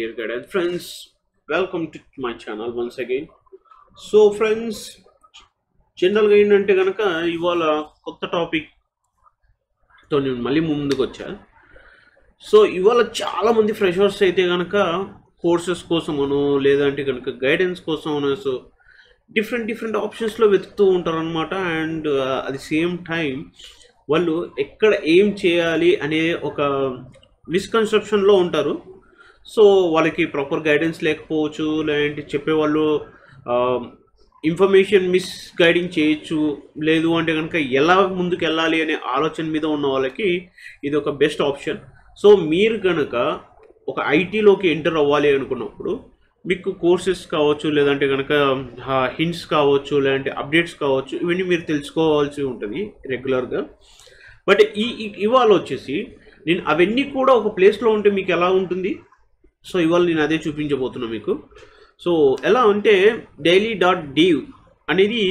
Dear guidance friends, welcome to my channel once again. So friends, జనరల్గా ఏంటంటే కనుక ఇవాళ కొత్త టాపిక్తో నేను మళ్ళీ ముందుకు వచ్చా. సో ఇవాళ చాలామంది ఫ్రెషర్స్ అయితే కనుక కోర్సెస్ కోసమనో లేదంటే కనుక గైడెన్స్ కోసమనో సో డిఫరెంట్ ఆప్షన్స్లో వెతుకుతూ ఉంటారు అనమాట. అండ్ అది సేమ్ టైం వాళ్ళు ఎక్కడ ఏం చేయాలి అనే ఒక మిస్కన్సెప్షన్లో ఉంటారు. సో వాళ్ళకి ప్రాపర్ గైడెన్స్ లేకపోవచ్చు, లేదంటే చెప్పేవాళ్ళు ఇన్ఫర్మేషన్ మిస్ గైడింగ్ చేయొచ్చు, లేదు అంటే కనుక ఎలా ముందుకు వెళ్ళాలి అనే ఆలోచన మీద ఉన్న వాళ్ళకి ఇది ఒక బెస్ట్ ఆప్షన్. సో మీరు కనుక ఒక ఐటీలోకి ఎంటర్ అవ్వాలి అనుకున్నప్పుడు మీకు కోర్సెస్ కావచ్చు, లేదంటే కనుక హింట్స్ కావచ్చు, లేదంటే అప్డేట్స్ కావచ్చు, ఇవన్నీ మీరు తెలుసుకోవాల్సి ఉంటుంది రెగ్యులర్గా. బట్ ఇవాళ వచ్చేసి నేను అవన్నీ కూడా ఒక ప్లేస్లో ఉంటే మీకు ఎలా ఉంటుంది, సో ఇవాళ నేను అదే చూపించబోతున్నా మీకు. సో ఎలా అంటే daily.div అనేది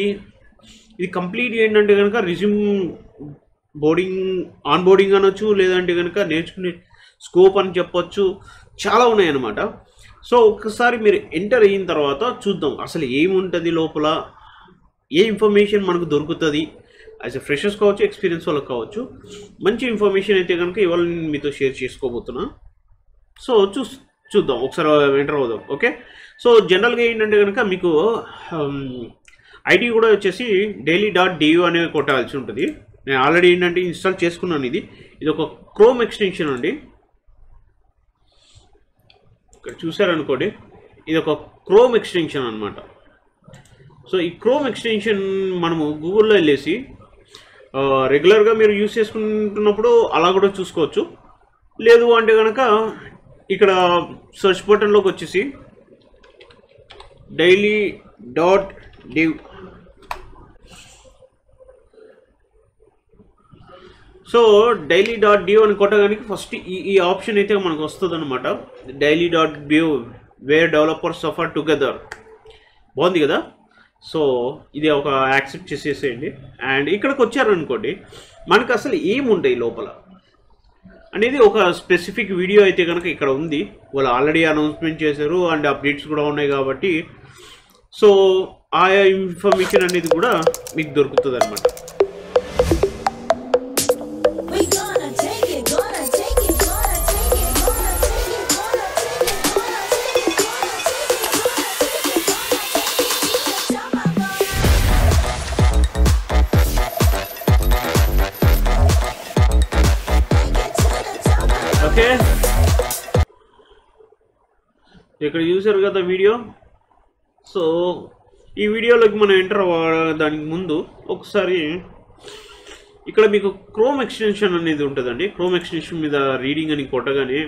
ఇది కంప్లీట్ ఏంటంటే కనుక రిజ్యూమ్ ఆన్బోర్డింగ్ అనొచ్చు, లేదంటే కనుక నేర్చుకునే స్కోప్ అని చెప్పొచ్చు, చాలా ఉన్నాయన్నమాట. సో ఒకసారి మీరు ఎంటర్ అయిన తర్వాత చూద్దాం అసలు ఏముంటుంది లోపల, ఏ ఇన్ఫర్మేషన్ మనకు దొరుకుతుంది. యాజ్ ఎ ఫ్రెషర్స్ కావచ్చు, ఎక్స్పీరియన్స్ వాళ్ళకి కావచ్చు, మంచి ఇన్ఫర్మేషన్ అయితే కనుక ఇవాళ నేను మీతో షేర్ చేసుకోబోతున్నా. సో చూద్దాం, ఒకసారి ఎంటర్ అవుదాం. ఓకే, సో జనరల్గా ఏంటంటే కనుక మీకు ఐడి కూడా వచ్చేసి daily.div అనేది కొట్టాల్సి ఉంటుంది. నేను ఆల్రెడీ ఏంటంటే ఇన్స్టాల్ చేసుకున్నాను. ఇది ఒక క్రోమ్ ఎక్స్టెన్షన్ అండి. ఇక్కడ చూసారనుకోండి, ఇది ఒక క్రోమ్ ఎక్స్టెన్షన్ అనమాట. సో ఈ క్రోమ్ ఎక్స్టెన్షన్ మనము గూగుల్లో వెళ్ళేసి రెగ్యులర్గా మీరు యూస్ చేసుకుంటున్నప్పుడు అలా కూడా చూసుకోవచ్చు. లేదు అంటే కనుక ఇక్కడ సెర్చ్ బటన్లోకి వచ్చేసి daily.div, సో daily.div అని కొట్టడానికి ఫస్ట్ ఈ ఆప్షన్ అయితే మనకు వస్తుంది అనమాట. daily.div wear developers suffer together. బాగుంది కదా. సో ఇది ఒక యాక్సెప్ట్ చేసేసేయండి. అండ్ ఇక్కడికి వచ్చారనుకోండి, మనకు అసలు ఏముంటాయి లోపల అనేది ఒక స్పెసిఫిక్ వీడియో అయితే కనుక ఇక్కడ ఉంది. వాళ్ళు ఆల్రెడీ అనౌన్స్మెంట్ చేశారు అండ్ అప్డేట్స్ కూడా ఉన్నాయి కాబట్టి సో ఆయా ఇన్ఫర్మేషన్ అనేది కూడా మీకు దొరుకుతుంది అనమాట. ఓకే, ఇక్కడ చూసారు కదా వీడియో. సో ఈ వీడియోలోకి మనం ఎంటర్ అవ్వడానికి ముందు ఒకసారి ఇక్కడ మీకు క్రోమ్ ఎక్స్టెన్షన్ అనేది ఉంటుందండి. క్రోమ్ ఎక్స్టెన్షన్ మీద రీడింగ్ అని కొట్టగానే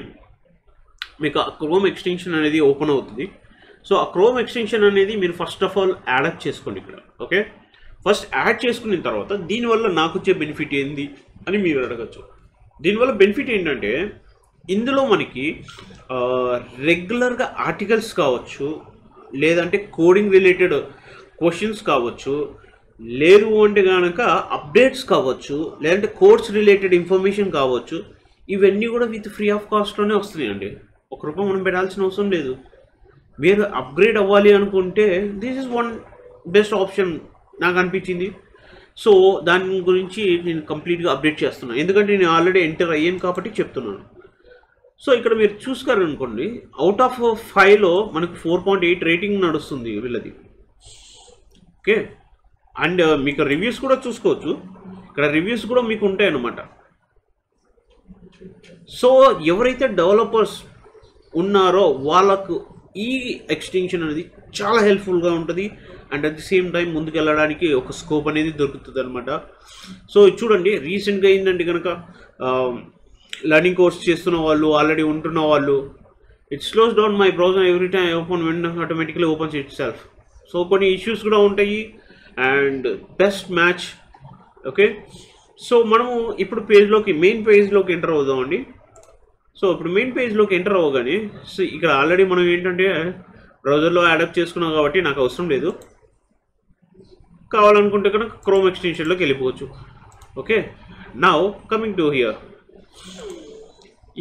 మీకు ఆ క్రోమ్ ఎక్స్టెన్షన్ అనేది ఓపెన్ అవుతుంది. సో ఆ క్రోమ్ ఎక్స్టెన్షన్ అనేది మీరు ఫస్ట్ ఆఫ్ ఆల్ యాడ్ చేసుకోండి ఇక్కడ. ఓకే, ఫస్ట్ యాడ్ చేసుకున్న తర్వాత దీనివల్ల నాకు వచ్చే బెనిఫిట్ ఏంది అని మీరు అడగచ్చు. దీనివల్ల బెనిఫిట్ ఏంటంటే ఇందులో మనకి రెగ్యులర్గా ఆర్టికల్స్ కావచ్చు, లేదంటే కోడింగ్ రిలేటెడ్ క్వశ్చన్స్ కావచ్చు, లేదు అంటే కనుక అప్డేట్స్ కావచ్చు, లేదంటే కోర్స్ రిలేటెడ్ ఇన్ఫర్మేషన్ కావచ్చు, ఇవన్నీ కూడా విత్ ఫ్రీ ఆఫ్ కాస్ట్లోనే వస్తున్నాయండి. ₹1 మనం పెట్టాల్సిన అవసరం లేదు. మీరు అప్గ్రేడ్ అవ్వాలి అనుకుంటే this is one best option నాకు అనిపించింది. సో దాని గురించి నేను కంప్లీట్గా అప్డేట్ చేస్తున్నాను, ఎందుకంటే నేను ఆల్రెడీ ఎంటర్ అయ్యాను కాబట్టి చెప్తున్నాను. సో ఇక్కడ మీరు చూసుకోరనుకోండి, అవుట్ ఆఫ్ 5లో మనకు 4.8 రేటింగ్ నడుస్తుంది వీళ్ళది. ఓకే, అండ్ మీకు రివ్యూస్ కూడా చూసుకోవచ్చు. ఇక్కడ రివ్యూస్ కూడా మీకు ఉంటాయి అన్నమాట. సో ఎవరైతే డెవలపర్స్ ఉన్నారో వాళ్ళకు ఈ ఎక్స్టెన్షన్ అనేది చాలా హెల్ప్ఫుల్గా ఉంటుంది. And at the same time ముందుకు వెళ్ళడానికి ఒక స్కోప్ అనేది దొరుకుతుంది అనమాట. సో చూడండి, రీసెంట్గా ఏంటంటే కనుక లర్నింగ్ కోర్స్ చేస్తున్న వాళ్ళు, ఆల్రెడీ ఉంటున్న వాళ్ళు, it slows down my browser every time open window automatically opens it self. So కొన్ని ఇష్యూస్ కూడా ఉంటాయి. And best match. Okay, so మనము ఇప్పుడు మెయిన్ పేజ్లోకి ఎంటర్ అవుదామండి. సో ఇప్పుడు మెయిన్ పేజ్లోకి ఎంటర్ అవ్వగానే సో ఇక్కడ ఆల్రెడీ మనం ఏంటంటే బ్రౌజర్లో అడాప్ట్ చేసుకున్నాం కాబట్టి నాకు అవసరం లేదు. కావాలనుకుంటే కనుక క్రోమ్ ఎక్స్టెన్షన్లోకి వెళ్ళిపోవచ్చు. Okay, now coming to hear,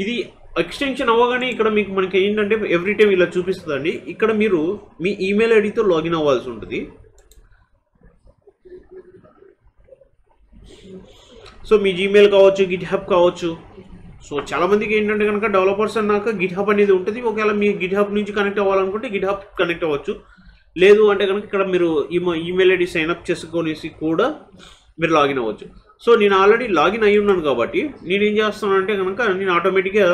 ఇది ఎక్స్టెన్షన్ అవ్వగానే ఇక్కడ మీకు మనకి ఏంటంటే ఎవ్రీ టైం ఇలా చూపిస్తుందండి. ఇక్కడ మీరు మీ ఈమెయిల్ ఐడితో లాగిన్ అవ్వాల్సి ఉంటుంది. సో మీ జీమెయిల్ కావచ్చు, గిట్ హబ్ కావచ్చు. సో చాలామందికి ఏంటంటే కనుక డెవలపర్స్ అన్నాక గిట్ హబ్ అనేది ఉంటుంది. ఒకవేళ మీ గిట్ హబ్ నుంచి కనెక్ట్ అవ్వాలనుకుంటే గిట్ హబ్ కనెక్ట్ అవ్వచ్చు. లేదు అంటే కనుక ఇక్కడ మీరు ఈమెయిల్ ఐడి సైన్అప్ చేసుకొనేసి కూడా మీరు లాగిన్ అవ్వచ్చు. సో నేను ఆల్రెడీ లాగిన్ అయ్యి ఉన్నాను కాబట్టి నేను ఏం చేస్తున్నాను అంటే కనుక నేను ఆటోమేటిక్గా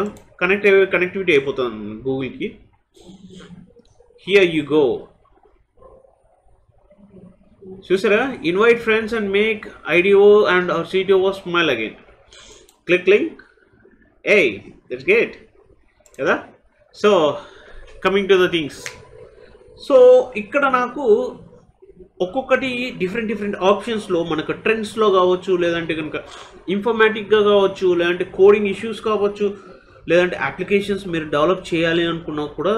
కనెక్టివిటీ అయిపోతాను గూగుల్కి. Here you go. చూసారా, invite friends and make IDO and our CTO smile again. Click link. Hey, that's great కదా. So coming to the things. So ఇక్కడ నాకు ఒక్కొక్కటి డిఫరెంట్ ఆప్షన్స్లో మనకు ట్రెండ్స్లో కావచ్చు, లేదంటే కనుక ఇన్ఫర్మేటిక్గా కావచ్చు, లేదంటే కోడింగ్ ఇష్యూస్ కావచ్చు, లేదంటే అప్లికేషన్స్ మీరు డెవలప్ చేయాలి అనుకున్నా కూడా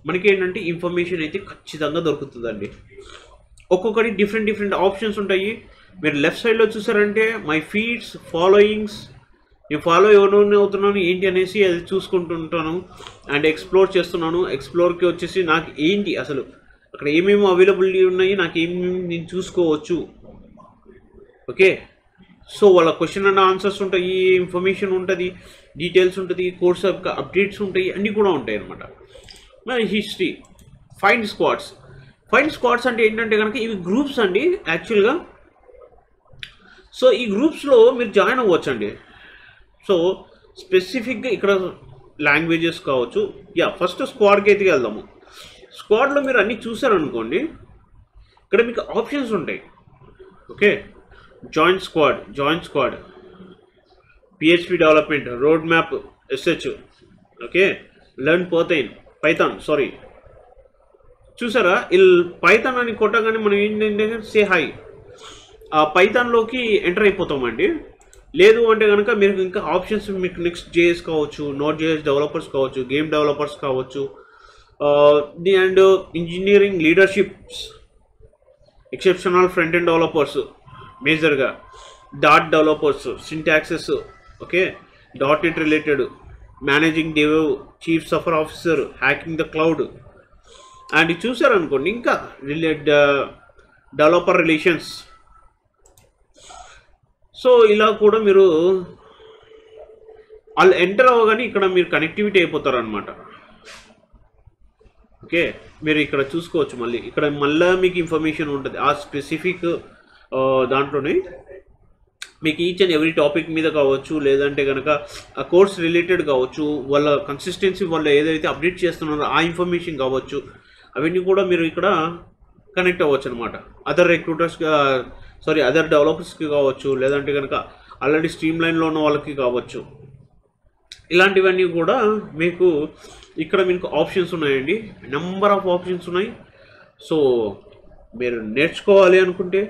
మనకి ఏంటంటే ఇన్ఫర్మేషన్ అయితే ఖచ్చితంగా దొరుకుతుందండి. ఒక్కొక్కటి డిఫరెంట్ ఆప్షన్స్ ఉంటాయి. మీరు లెఫ్ట్ సైడ్లో చూసారంటే మై ఫీడ్స్, ఫాలోయింగ్స్, నేను ఫాలో ఎవరిని అవుతున్నాను ఏంటి అనేసి అది చూసుకుంటుంటాను అండ్ ఎక్స్ప్లోర్ చేస్తున్నాను. ఎక్స్ప్లోర్కి వచ్చేసి నాకు ఏంటి అసలు అక్కడ ఏమేమి అవైలబిలిటీ ఉన్నాయి, నాకు ఏమేమి నేను చూసుకోవచ్చు. ఓకే, సో వాళ్ళ క్వశ్చన్ అండ్ ఆన్సర్స్ ఉంటాయి, ఇన్ఫర్మేషన్ ఉంటుంది, డీటెయిల్స్ ఉంటుంది, కోర్స్ అప్డేట్స్ ఉంటాయి, అన్నీ కూడా ఉంటాయి అన్నమాట. మరి హిస్టరీ, ఫైండ్ స్క్వాడ్స్ అంటే ఏంటంటే కనుక ఇవి గ్రూప్స్ అండి యాక్చువల్గా. సో ఈ గ్రూప్స్లో మీరు జాయిన్ అవ్వచ్చు అండి. సో స్పెసిఫిక్గా ఇక్కడ లాంగ్వేజెస్ కావచ్చు. ఫస్ట్ స్క్వాడ్కి అయితే వెళ్దాము. స్క్వాడ్లో మీరు అన్నీ చూసారనుకోండి, ఇక్కడ మీకు ఆప్షన్స్ ఉంటాయి. Okay, join squad, PHP development, road map, SH. Okay, learn Python చూసారా, పైథాన్ అని కొట్టగానే మనం ఏంటంటే సే హై ఆ పైథాన్లోకి ఎంటర్ అయిపోతామండి. లేదు అంటే కనుక మీరు ఇంకా ఆప్షన్స్ మీకు నెక్స్ట్ జేఎస్ కావచ్చు, నోట్ జేఎస్ డెవలపర్స్ కావచ్చు, గేమ్ డెవలపర్స్ కావచ్చు, and engineering leaderships, exceptional front end developers మేజర్గా, dot developers, syntaxes, okay, dot net related, managing dev, chief suffer officer, hacking the cloud. And చూసారనుకోండి ఇంకా developer relations. So ఇలా కూడా మీరు వాళ్ళు enter అవ్వగానే ఇక్కడ మీరు కనెక్టివిటీ అయిపోతారు అనమాట. ఓకే, మీరు ఇక్కడ చూసుకోవచ్చు. మళ్ళీ ఇక్కడ మళ్ళీ మీకు ఇన్ఫర్మేషన్ ఉంటుంది ఆ స్పెసిఫిక్ దాంట్లోనే. మీకు ఈచ్ అండ్ ఎవ్రీ టాపిక్ మీద కావచ్చు, లేదంటే కనుక ఆ కోర్స్ రిలేటెడ్ కావచ్చు, వాళ్ళ కన్సిస్టెన్సీ వాళ్ళు ఏదైతే అప్డేట్ చేస్తున్నారో ఆ ఇన్ఫర్మేషన్ కావచ్చు, అవన్నీ కూడా మీరు ఇక్కడ కనెక్ట్ అవ్వచ్చు అనమాట. అదర్ డెవలపర్స్కి కావచ్చు, లేదంటే కనుక ఆల్రెడీ స్ట్రీమ్ లైన్లో ఉన్న వాళ్ళకి కావచ్చు. ఇలాంటివన్నీ కూడా మీకు ఇక్కడ మీకు ఆప్షన్స్ ఉన్నాయండి, నెంబర్ ఆఫ్ ఆప్షన్స్ ఉన్నాయి. సో మీరు నేర్చుకోవాలి అనుకుంటే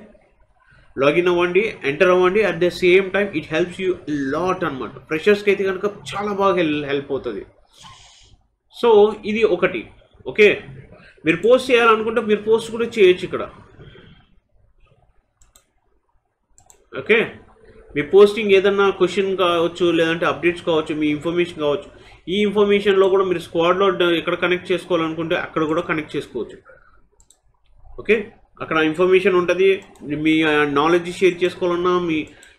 లాగిన్ అవ్వండి, ఎంటర్ అవ్వండి. At the same time it helps you lot అనమాట. ఫ్రెషర్స్కి అయితే కనుక చాలా బాగా హెల్ప్ అవుతుంది. సో ఇది ఒకటి. ఓకే, మీరు పోస్ట్ చేయాలనుకుంటే మీరు పోస్ట్ కూడా చేయొచ్చు ఇక్కడ. ఓకే, మీ పోస్టింగ్ ఏదన్నా క్వశ్చన్ కావచ్చు, లేదంటే అప్డేట్స్ కావచ్చు, మీ ఇన్ఫర్మేషన్ కావచ్చు. ఈ ఇన్ఫర్మేషన్లో కూడా మీరు స్క్వాడ్లో ఎక్కడ కనెక్ట్ చేసుకోవాలనుకుంటే అక్కడ కూడా కనెక్ట్ చేసుకోవచ్చు. ఓకే, అక్కడ ఇన్ఫర్మేషన్ ఉంటుంది. మీ నాలెడ్జ్ షేర్ చేసుకోవాలన్నా,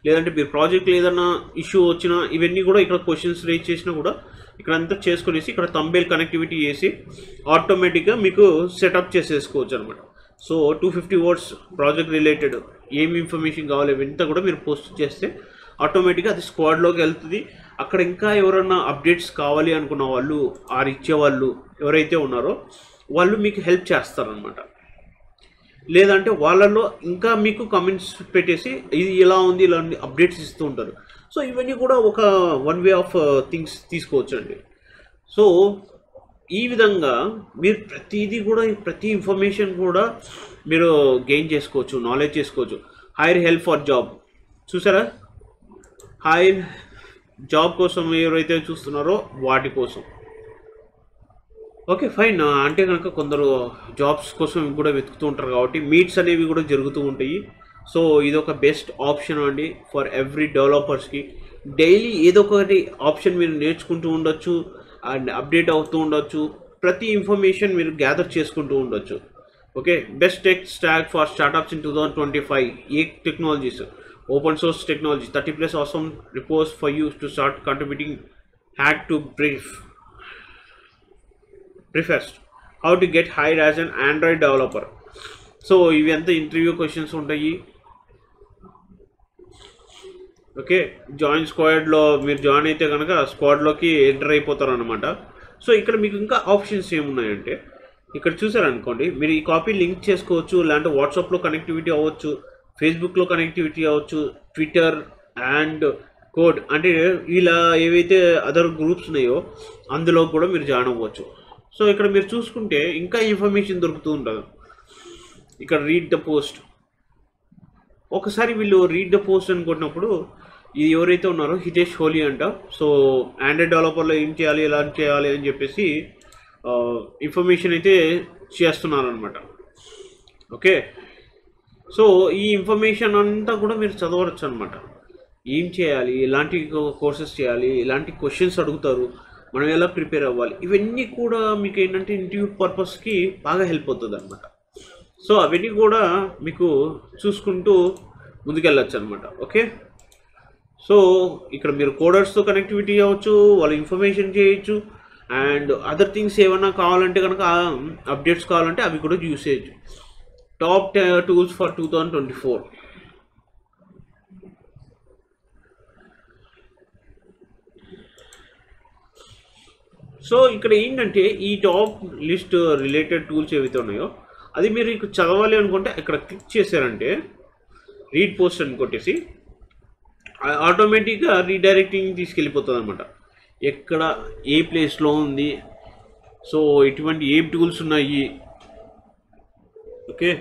లేదంటే మీ ప్రాజెక్ట్లో ఏదన్నా ఇష్యూ వచ్చినా ఇవన్నీ కూడా ఇక్కడ క్వశ్చన్స్ రేజ్ చేసినా కూడా ఇక్కడ అంతా చేసుకునేసి ఇక్కడ థంబ్నెయిల్ కనెక్టివిటీ చేసి ఆటోమేటిక్గా మీకు సెటప్ చేసేసుకోవచ్చు అనమాట. సో 250 words ప్రాజెక్ట్ రిలేటెడ్ ఏమి ఇన్ఫర్మేషన్ కావాలి ఇవంతా కూడా మీరు పోస్ట్ చేస్తే ఆటోమేటిక్గా అది స్క్వాడ్లోకి వెళ్తుంది. అక్కడ ఇంకా ఎవరైనా అప్డేట్స్ కావాలి అనుకున్న వాళ్ళు, ఇచ్చేవాళ్ళు ఎవరైతే ఉన్నారో వాళ్ళు మీకు హెల్ప్ చేస్తారనమాట. లేదంటే వాళ్ళల్లో ఇంకా మీకు కమెంట్స్ పెట్టేసి ఇది ఇలా ఉంది, ఇలా అప్డేట్స్ ఇస్తూ ఉంటారు. సో ఇవన్నీ కూడా ఒక వన్ వే ఆఫ్ థింగ్స్ తీసుకోవచ్చు అండి. సో ఈ విధంగా మీరు ప్రతి ఇన్ఫర్మేషన్ కూడా మీరు గెయిన్ చేసుకోవచ్చు, నాలెడ్జ్ చేసుకోవచ్చు. హైర్ హెల్ప్ ఫర్ జాబ్ చూసారా, హైర్ జాబ్ కోసం ఎవరైతే చూస్తున్నారో వాటి కోసం. Okay fine. అంటే కనుక కొందరు జాబ్స్ కోసం కూడా వెతుకుతూ ఉంటారు కాబట్టి మీట్స్ అనేవి కూడా జరుగుతూ ఉంటాయి. సో ఇది ఒక బెస్ట్ ఆప్షన్ అండి ఫర్ ఎవ్రీ డెవలపర్స్కి. డైలీ ఏదో ఒకటి ఆప్షన్ మీరు నేర్చుకుంటూ ఉండొచ్చు అండ్ అప్డేట్ అవుతూ ఉండొచ్చు. ప్రతి ఇన్ఫర్మేషన్ మీరు గ్యాదర్ చేసుకుంటూ ఉండొచ్చు. Okay, best tech stock for startups in 2025. A technologies, open source technology, 30+ awesome reports for you to start contributing. Hack to Briefest, how to get hired as an Android developer. So ఇవి అంతా interview questions ఉంటాయి. Okay, join స్క్వాడ్లో మీరు join అయితే కనుక స్క్వాడ్లోకి enter అయిపోతారు అనమాట. So ఇక్కడ మీకు ఇంకా ఆప్షన్స్ ఏమున్నాయంటే, ఇక్కడ చూసారనుకోండి, మీరు ఈ కాపీ లింక్ చేసుకోవచ్చు, లేదంటే వాట్సాప్లో కనెక్టివిటీ అవ్వచ్చు, ఫేస్బుక్లో కనెక్టివిటీ అవ్వచ్చు, ట్విట్టర్ అండ్ కోడ్ అంటే ఇలా ఏవైతే అదర్ గ్రూప్స్ ఉన్నాయో అందులో కూడా మీరు జాయిన్ అవ్వచ్చు. సో ఇక్కడ మీరు చూసుకుంటే ఇంకా ఇన్ఫర్మేషన్ దొరుకుతూ ఉంటుంది. ఇక్కడ రీడ్ ద పోస్ట్, ఒకసారి వీళ్ళు రీడ్ ద పోస్ట్ అనుకున్నప్పుడు ఇది ఎవరైతే ఉన్నారో హితేష్ హోలీ అంట. సో ఆండ్రాయిడ్ డెవలపర్లో ఏం చేయాలి, ఎలా చేయాలి అని చెప్పేసి ఇన్ఫర్మేషన్ అయితే చేస్తున్నారు అనమాట. ఓకే, సో ఈ ఇన్ఫర్మేషన్ అంతా కూడా మీరు చదవచ్చు అనమాట. ఏం చేయాలి, ఎలాంటి కోర్సెస్ చేయాలి, ఎలాంటి క్వశ్చన్స్ అడుగుతారు, మనం ఎలా ప్రిపేర్ అవ్వాలి, ఇవన్నీ కూడా మీకు ఏంటంటే ఇంటర్వ్యూ పర్పస్కి బాగా హెల్ప్ అవుతుంది అనమాట. సో అవన్నీ కూడా మీకు చూసుకుంటూ ముందుకెళ్ళచ్చు అనమాట. ఓకే, సో ఇక్కడ మీరు కోడర్స్తో కనెక్టివిటీ అవ్వచ్చు, వాళ్ళ ఇన్ఫర్మేషన్ చేయొచ్చు, అండ్ అదర్ థింగ్స్ ఏమన్నా కావాలంటే కనుక అప్డేట్స్ కావాలంటే అవి కూడా యూస్ చేయొచ్చు. Top tools for 2024. సో ఇక్కడ ఏంటంటే ఈ టాప్ లిస్ట్ రిలేటెడ్ టూల్స్ ఏవైతే ఉన్నాయో అది మీరు ఇక్కడ చదవాలి అనుకుంటే ఇక్కడ క్లిక్ చేశారంటే రీడ్ పోస్ట్ అని కొట్టేసి ఆటోమేటిక్గా రీడైరెక్టింగ్ తీసుకెళ్ళిపోతుంది అనమాట. ఎక్కడ ఏ ప్లేస్లో ఉంది, సో ఎటువంటి ఏ టూల్స్ ఉన్నాయి. ఓకే,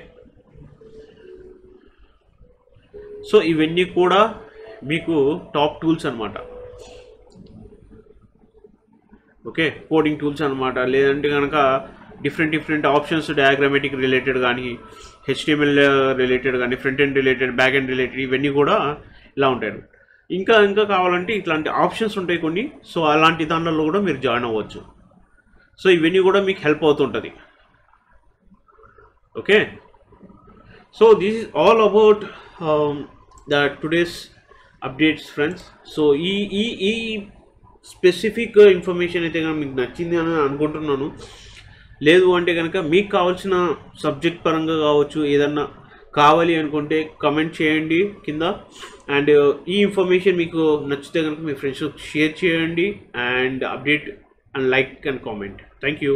సో ఇవన్నీ కూడా మీకు టాప్ టూల్స్ అనమాట. ఓకే, కోడింగ్ టూల్స్ అనమాట. లేదంటే కనుక డిఫరెంట్ ఆప్షన్స్, డయాగ్రామేటిక్ రిలేటెడ్ కానీ, HTML రిలేటెడ్ కానీ, front end related, back end related, ఇవన్నీ కూడా ఇలా ఉంటాయి. ఇంకా కావాలంటే ఇట్లాంటి ఆప్షన్స్ ఉంటాయి కొన్ని. సో అలాంటి దాంట్లో కూడా మీరు జాయిన్ అవ్వచ్చు. సో ఇవన్నీ కూడా మీకు హెల్ప్ అవుతుంటుంది. Okay, so this is all about the today's updates friends. So ఈ స్పెసిఫిక్ ఇన్ఫర్మేషన్ అయితే కనుక మీకు నచ్చింది అని అనుకుంటున్నాను. లేదు అంటే కనుక మీకు కావాల్సిన సబ్జెక్ట్ పరంగా కావచ్చు, ఏదన్నా కావాలి అనుకుంటే కమెంట్ చేయండి కింద. అండ్ ఈ ఇన్ఫర్మేషన్ మీకు నచ్చితే కనుక మీ ఫ్రెండ్స్ షేర్ చేయండి and update and like and comment. Thank you.